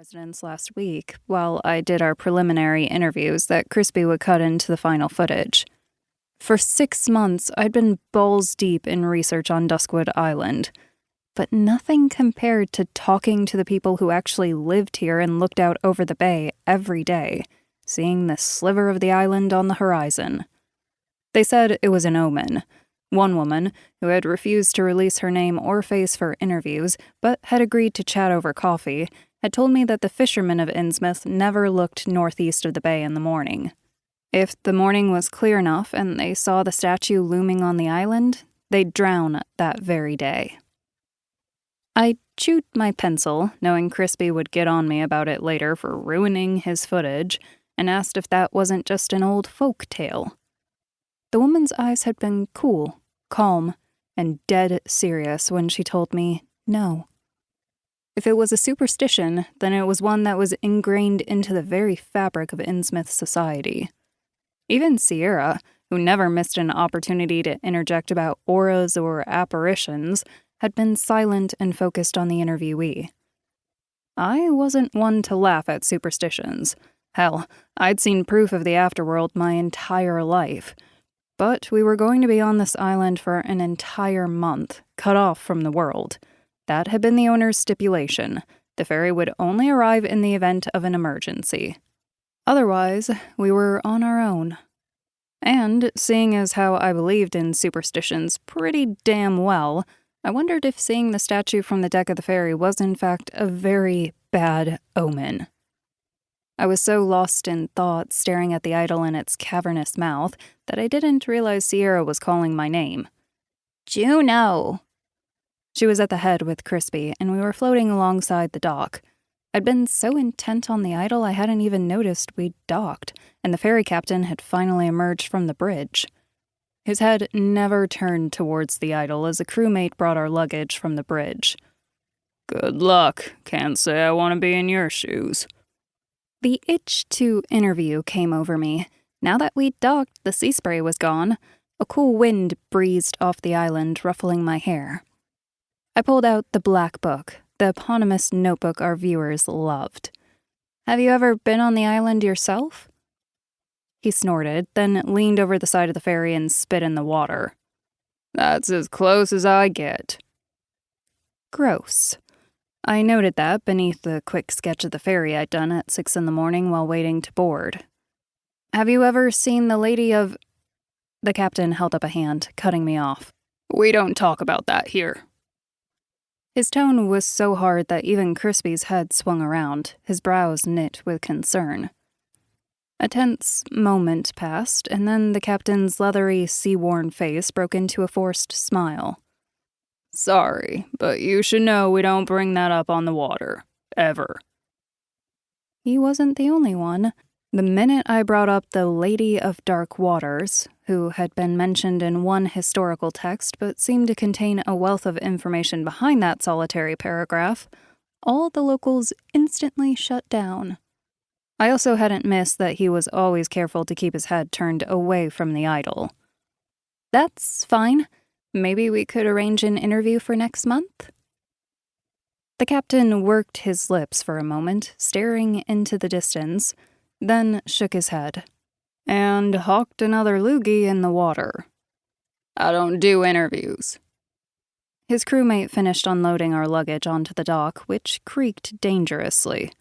residents last week while I did our preliminary interviews that Crispy would cut into the final footage. For 6 months, I'd been balls deep in research on Duskwood Island, but nothing compared to talking to the people who actually lived here and looked out over the bay every day, seeing the sliver of the island on the horizon. They said it was an omen. One woman, who had refused to release her name or face for interviews, but had agreed to chat over coffee, had told me that the fishermen of Innsmouth never looked northeast of the bay in the morning. If the morning was clear enough and they saw the statue looming on the island, they'd drown that very day. I chewed my pencil, knowing Crispy would get on me about it later for ruining his footage, and asked if that wasn't just an old folk tale. The woman's eyes had been cool, calm, and dead serious when she told me no. If it was a superstition, then it was one that was ingrained into the very fabric of Innsmouth society. Even Sierra, who never missed an opportunity to interject about auras or apparitions, had been silent and focused on the interviewee. I wasn't one to laugh at superstitions. Hell, I'd seen proof of the afterworld my entire life. But we were going to be on this island for an entire month, cut off from the world. That had been the owner's stipulation. The ferry would only arrive in the event of an emergency. Otherwise, we were on our own. And, seeing as how I believed in superstitions pretty damn well, I wondered if seeing the statue from the deck of the ferry was in fact a very bad omen. I was so lost in thought staring at the idol in its cavernous mouth that I didn't realize Sierra was calling my name. Juno! She was at the head with Crispy, and we were floating alongside the dock. I'd been so intent on the idol I hadn't even noticed we'd docked, and the ferry captain had finally emerged from the bridge. His head never turned towards the idol as a crewmate brought our luggage from the bridge. Good luck. Can't say I want to be in your shoes. The itch to interview came over me. Now that we'd docked, the sea spray was gone. A cool wind breezed off the island, ruffling my hair. I pulled out the black book, the eponymous notebook our viewers loved. Have you ever been on the island yourself? He snorted, then leaned over the side of the ferry and spit in the water. That's as close as I get. Gross. I noted that beneath the quick sketch of the ferry I'd done at 6 a.m. while waiting to board. Have you ever seen the lady of... The captain held up a hand, cutting me off. We don't talk about that here. His tone was so hard that even Crispy's head swung around, his brows knit with concern. A tense moment passed, and then the captain's leathery, sea-worn face broke into a forced smile. Sorry, but you should know we don't bring that up on the water. Ever. He wasn't the only one. The minute I brought up the Lady of Dark Waters, who had been mentioned in one historical text but seemed to contain a wealth of information behind that solitary paragraph, all the locals instantly shut down. I also hadn't missed that he was always careful to keep his head turned away from the idol. That's fine. Maybe we could arrange an interview for next month? The captain worked his lips for a moment, staring into the distance, then shook his head. And hawked another loogie in the water. I don't do interviews. His crewmate finished unloading our luggage onto the dock, which creaked dangerously.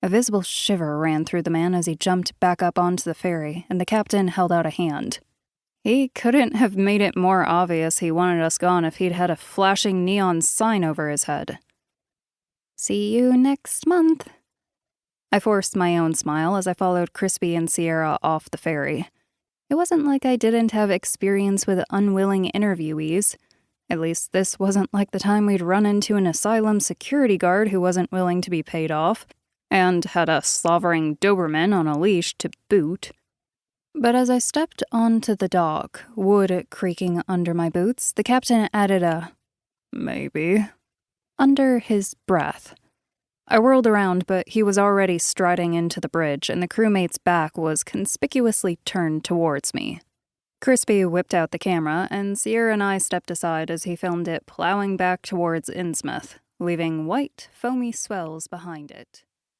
A visible shiver ran through the man as he jumped back up onto the ferry, and the captain held out a hand. He couldn't have made it more obvious he wanted us gone if he'd had a flashing neon sign over his head. See you next month. I forced my own smile as I followed Crispy and Sierra off the ferry. It wasn't like I didn't have experience with unwilling interviewees. At least this wasn't like the time we'd run into an asylum security guard who wasn't willing to be paid off, and had a slobbering Doberman on a leash to boot. But as I stepped onto the dock, wood creaking under my boots, the captain added a, maybe, under his breath. I whirled around, but he was already striding into the bridge, and the crewmate's back was conspicuously turned towards me. Crispy whipped out the camera, and Sierra and I stepped aside as he filmed it plowing back towards Innsmouth, leaving white, foamy swells behind it.